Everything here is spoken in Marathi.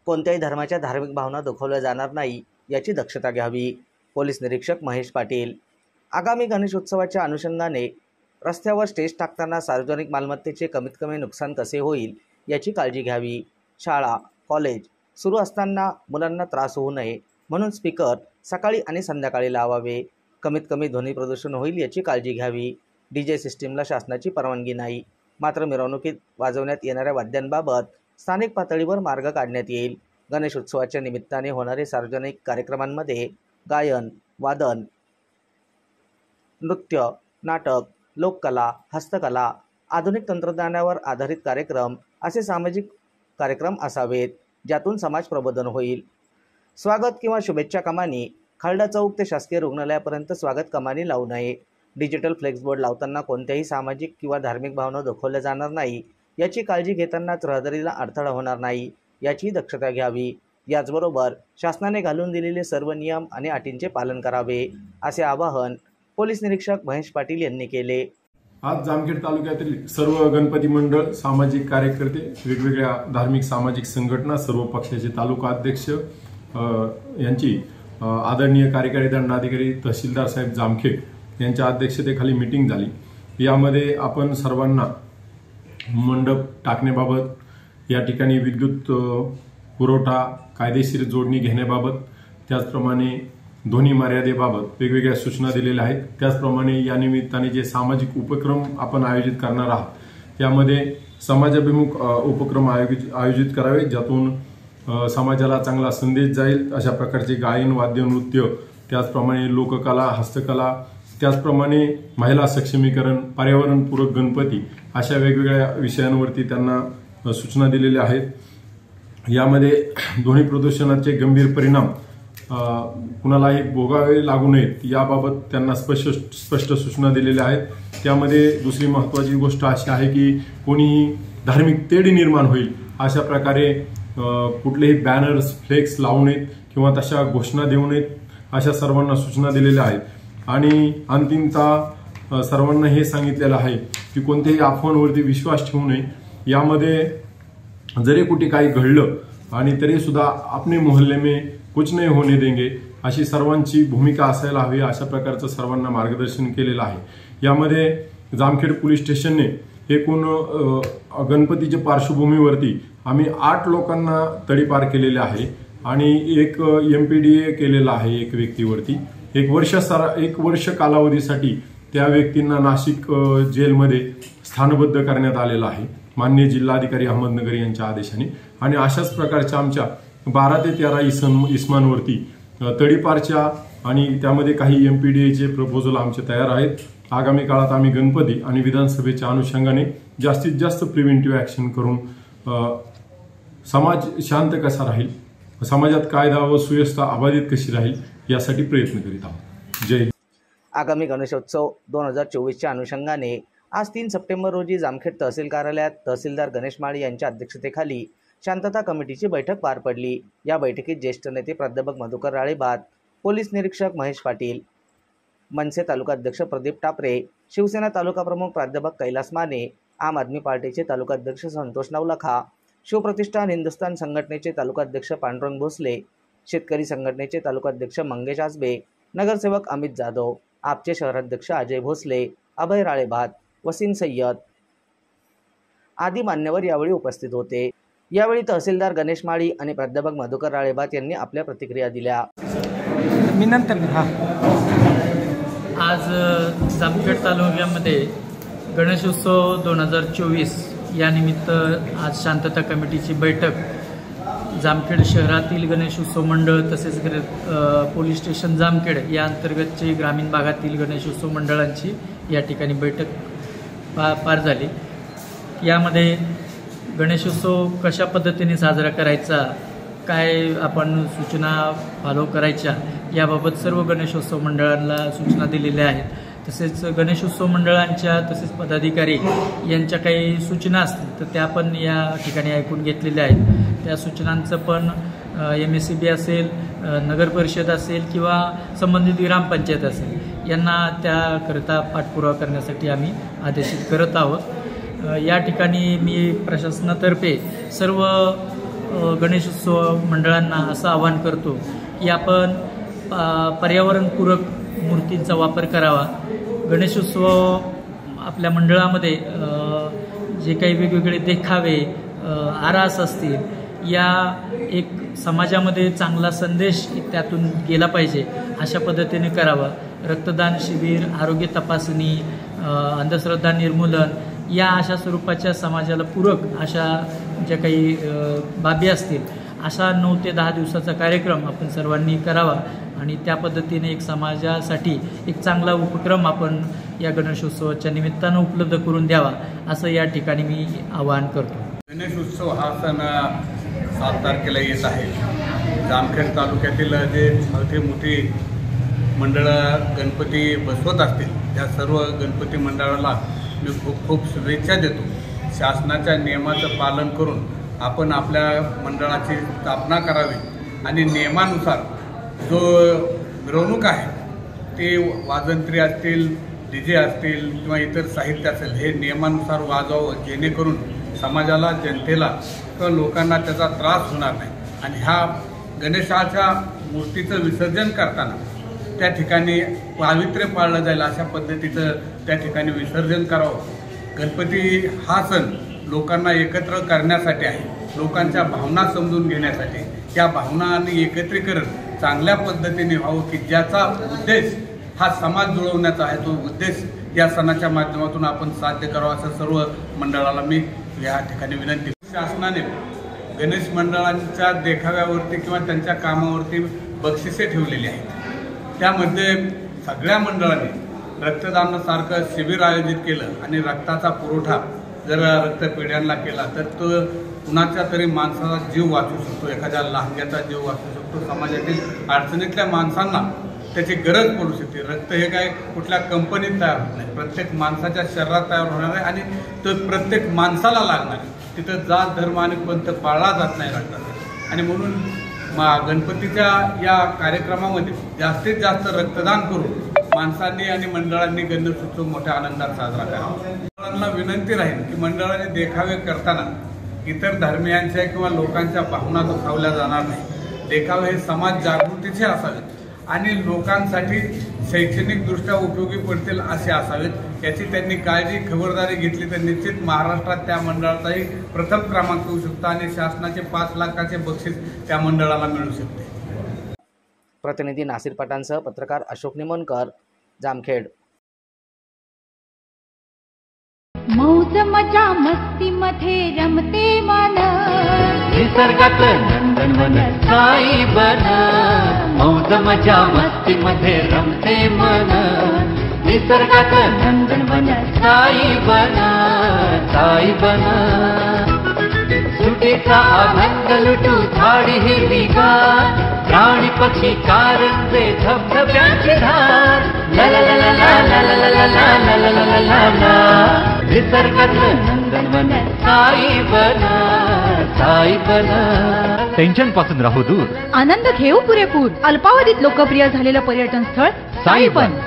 कोणत्याही धर्माच्या धार्मिक भावना दुखावल्या जाणार नाही याची दक्षता घ्यावी. पोलीस निरीक्षक महेश पाटील. आगामी गणेशोत्सवाच्या अनुषंगाने रस्त्यावर स्टेज टाकताना सार्वजनिक मालमत्तेचे कमीत कमी नुकसान कसे होईल याची काळजी घ्यावी. शाळा कॉलेज सुरू असताना मुलांना त्रास होऊ नये म्हणून स्पीकर सकाळी आणि संध्याकाळी लावावे. कमीत कमी ध्वनी प्रदूषण होईल याची काळजी घ्यावी. DJ सिस्टीमला शासनाची परवानगी नाही, मात्र मिरवणुकीत वाजवण्यात येणाऱ्या वाद्यांबाबत स्थानिक पातळीवर मार्ग काढण्यात येईल. गणेशोत्सवाच्या निमित्ताने होणारे सार्वजनिक कार्यक्रमांमध्ये गायन, वादन, नृत्य, नाटक, लोककला, हस्तकला, आधुनिक तंत्रज्ञानावर आधारित कार्यक्रम असे सामाजिक कार्यक्रम असावेत, ज्यातून समाज प्रबोधन होईल. स्वागत किंवा शुभेच्छा कमानी खालडा चौक ते शासकीय रुग्णालयापर्यंत स्वागत कमानी लावू नये. डिजिटल फ्लेक्स बोर्ड लावताना कोणत्याही सामाजिक किंवा धार्मिक भावना दुखावल्या जाणार नाही याची काळजी घेतानाच रहदारीला अडथळा होणार नाही याची दक्षता घ्यावी. याचबरोबर शासनाने घालून दिलेले सर्व नियम आणि अटींचे पालन करावे असे आवाहन पोलीस निरीक्षक महेश पाटील यांनी केले. आज जामखेड तालुक्यातील सर्व गणपती मंडळ, सामाजिक कार्यकर्ते, वेगवेगळ्या धार्मिक सामाजिक संघटना, सर्व पक्षाचे तालुका अध्यक्ष यांची आदरणीय कार्यकारी दंडाधिकारी तहसीलदार साहेब जामखेड यांच्या अध्यक्षतेखाली मीटिंग झाली. यामध्ये आपण सर्वांना मंडप टाकण्याबाबत, या ठिकाणी विद्युत पुरवठा कायदेशीर जोडणी घेण्याबाबत, त्याचप्रमाणे ध्वनी मर्यादेबाबत वेगवेगळ्या सूचना दिलेल्या आहेत. त्याचप्रमाणे या निमित्ताने जे सामाजिक उपक्रम आपण आयोजित करणार आहात त्यामध्ये समाजाभिमुख उपक्रम आयोजित करावे, ज्यातून समाजाला चांगला संदेश जाईल. अशा प्रकारचे गायन, वाद्य, नृत्य, त्याचप्रमाणे लोककला, हस्तकला, त्याचप्रमाणे महिला सक्षमीकरण, पर्यावरणपूरक गणपती अशा वेगवेगळ्या विषयांवरती त्यांना सूचना दिलेल्या आहेत. यामध्ये ध्वनी प्रदूषणाचे गंभीर परिणाम कुणालाही भोगावे लागू नयेत याबाबत त्यांना स्पष्ट सूचना दिलेल्या आहेत. त्यामध्ये दुसरी महत्त्वाची गोष्ट अशी आहे की कोणीही धार्मिक तेढ निर्माण होईल अशा प्रकारे कुठलेही बॅनर्स, फ्लेक्स लावू नयेत किंवा तशा घोषणा देऊ नयेत अशा सर्वांना सूचना दिलेल्या आहेत. आणि अंतिमतः सर्वांना हे सांगितलेलं आहे की कोणत्याही अफवांवरती विश्वास ठेवू नये. यामध्ये जरी कुठे काही घडलं आणि तरी सुद्धा अपने मोहल्ले में कुछ नहीं होने देंगे अशी सर्वांची भूमिका असायला हवी, अशा प्रकारचं सर्वांना मार्गदर्शन केलेलं आहे. यामध्ये जामखेड पोलीस स्टेशनने एकूण गणपतीच्या पार्श्वभूमीवरती आम्ही 8 लोकांना तडीपार केलेले आहे आणि एक MPDA केलेला आहे एक व्यक्तीवरती. एक वर्ष कालावधीसाठी त्या व्यक्तींना नाशिक जेलमध्ये स्थानबद्ध करण्यात आलेलं आहे माननीय जिल्हाधिकारी अहमदनगर यांच्या आदेशाने. आणि अशाच प्रकारच्या आमच्या 12 ते 13 इसमांवरती तडीपारच्या आणि त्यामध्ये काही MPDAचे प्रपोजल आमचे तयार आहेत. आगामी काळात आम्ही गणपती आणि विधानसभेच्या अनुषंगाने जास्तीत जास्त प्रिव्हेंटिव्ह ऍक्शन करून समाज शांत कसा राहील, समाजात कायदा व सुव्यवस्था अबाधित कशी राहील यासाठी प्रयत्न करीत आहोत. जय हिंद. आगामी गणेशोत्सव 2024च्या अनुषंगाने आज 3 सप्टेंबर रोजी जामखेड तहसील कार्यालयात तहसीलदार गणेश माळी यांच्या अध्यक्षतेखाली शांतता कमिटीची बैठक पार पडली. या बैठकीत ज्येष्ठ नेते प्राध्यापक मधुकर राळेबात, पोलीस निरीक्षक महेश पाटील, मनसे तालुकाध्यक्ष प्रदीप टापरे, शिवसेना तालुका प्रमुख प्राध्यापक कैलास माने, आम आदमी पार्टीचे तालुकाध्यक्ष संतोष नवलखा, शिवप्रतिष्ठान हिंदुस्थान संघटनेचे तालुकाध्यक्ष पांडुरंग भोसले, शेतकरी संघटनेचे तालुकाध्यक्ष मंगेश आसबे, नगरसेवक अमित जाधव, आपचे शहराध्यक्ष अजय भोसले, अभय राळेबात, वसीम सय्यद आदी मान्यवर यावेळी उपस्थित होते. यावेळी तहसीलदार गणेश माळी आणि प्राध्यापक मधुकर राळेबात यांनी आपल्या प्रतिक्रिया दिल्या. आज जामखेड तालुक्यामध्ये गणेशोत्सव 2024 यानिमित्त आज शांतता कमिटीची बैठक जामखेड शहरातील गणेशोत्सव मंडळ तसेच पोलीस स्टेशन जामखेड या अंतर्गतचे ग्रामीण भागातील गणेशोत्सव मंडळांची या ठिकाणी बैठक पार झाली. यामध्ये गणेशोत्सव कशा पद्धतीने साजरा करायचा, काय आपण सूचना फॉलो करायच्या याबाबत सर्व गणेशोत्सव मंडळांना सूचना दिलेल्या आहेत. तसेच गणेशोत्सव मंडळांच्या तसेच पदाधिकारी यांच्या काही सूचना असतील तर त्या पण या ठिकाणी ऐकून घेतलेल्या आहेत. त्या सूचनांचं पण MSCB असेल, नगर परिषद असेल किंवा संबंधित ग्रामपंचायत असेल यांना त्याकरिता पाठपुरावा करण्यासाठी आम्ही आदेशित करत आहोत. या ठिकाणी मी प्रशासनातर्फे सर्व गणेशोत्सव मंडळांना असं आवाहन करतो की आपण पर्यावरणपूरक मूर्तींचा वापर करावा. गणेशोत्सव आपल्या मंडळामध्ये जे काही वेगवेगळे देखावे आरास असतील, या एक समाजामध्ये चांगला संदेश त्यातून गेला पाहिजे अशा पद्धतीने करावा. रक्तदान शिबिर, आरोग्य तपासणी, अंधश्रद्धा निर्मूलन या अशा स्वरूपाच्या समाजाला पूरक अशा ज्या काही बाबी असतील, अशा 9 ते 10 दिवसाचा कार्यक्रम आपण सर्वांनी करावा आणि त्या पद्धतीने एक समाजासाठी एक चांगला उपक्रम आपण या गणेशोत्सवाच्या निमित्तानं उपलब्ध करून द्यावा असं या ठिकाणी मी आवाहन करतो. गणेश उत्सव हा सण 7 तारखेला येत आहे. जामखेड तालुक्यातील जे मोठी मोठी मंडळं गणपती बसवत असतील त्या सर्व गणपती मंडळाला मी खूप खूप शुभेच्छा देतो. शासनाच्या नियमाचं पालन करून आपण आपल्या मंडळाची स्थापना करावी आणि नियमानुसार जो मिरवणूक आहे ते वाजंत्री असतील, DJ असतील किंवा इतर साहित्य असेल हे नियमानुसार वाजवावं, जेणेकरून समाजाला, जनतेला किंवा लोकांना त्याचा त्रास होणार नाही. आणि ह्या गणेशाच्या मूर्तीचं विसर्जन करताना त्या ठिकाणी पावित्र्य पाळलं जाईल अशा पद्धतीचं त्या ठिकाणी विसर्जन करावं. गणपती हा सण लोकांना एकत्र करण्यासाठी आहे, लोकांच्या भावना समजून घेण्यासाठी. त्या भावना आणि एकत्रीकरण चांगल्या पद्धतीने व्हावं की ज्याचा उद्देश हा समाज जुळवण्याचा आहे, तो उद्देश या सणाच्या माध्यमातून आपण साध्य करावा असं सर्व मंडळाला मी या ठिकाणी विनंती. शासनाने गणेश मंडळांच्या देखाव्यावरती किंवा त्यांच्या कामावरती बक्षिसे ठेवलेली आहेत. त्यामध्ये सगळ्या मंडळांनी रक्तदानासारखं शिबिर आयोजित केलं आणि रक्ताचा पुरवठा जर रक्तपेढ्यांना केला तर तो कुणाच्या तरी माणसाचा जीव वाचू शकतो, एखाद्या लहानग्याचा जीव वाचू शकतो. समाजातील अडचणीतल्या माणसांना त्याची गरज पडू शकते. रक्त हे काय कुठल्या कंपनीत तयार होत नाही, प्रत्येक माणसाच्या शरीरात तयार होणार आहे आणि तो प्रत्येक माणसाला लागणार आहे. तिथं जात, धर्म आणि पंथ पाळला जात नाही रक्ताचा. आणि म्हणून गणपतीच्या या कार्यक्रमामध्ये जास्तीत जास्त रक्तदान करून माणसांनी आणि मंडळांनी गणेशोत्सव मोठ्या आनंदात साजरा करावा. मंडळांना विनंती राहील की मंडळाने देखावे करताना इतर धर्मियांच्या किंवा लोकांच्या भावना दुखावल्या जाणार नाही. देखावे हे समाज जागृतीचे असावेत आणि लोकांसाठी शैक्षणिकदृष्ट्या उपयोगी पडतील असे असावेत. याची त्यांनी काळजी, खबरदारी घेतली तर निश्चित महाराष्ट्रात त्या मंडळाचाही प्रथम क्रमांक होऊ शकतो आणि शासनाचे 5 लाखाचे बक्षीस त्या मंडळाला मिळू शकते. प्रतिनिधी नासिर पठाणसह पत्रकार अशोक निमोणकर, जामखेड. मौज मजा मस्ती मध्ये रमते मन, निसर्गात नंदनवन साई बन. मौज मजा मस्ती मध्ये रमते मन, निसर्गात नंदनवन साई बन, साई बन. सुटीचा आनंद लुटू झाडी हिरवीगार, प्राणी पक्षी कारंजे धबधब्यांची धार. ला ला ला ला ला ला ला ला ला ला ला ला ला ला. निसर्गातलं नंदनवन साई बन, साई बन. टेन्शन पासून राहू दूर, आनंद घेऊ पुरेपूर. अल्पावधीत लोकप्रिय झालेलं पर्यटन स्थळ साई बन.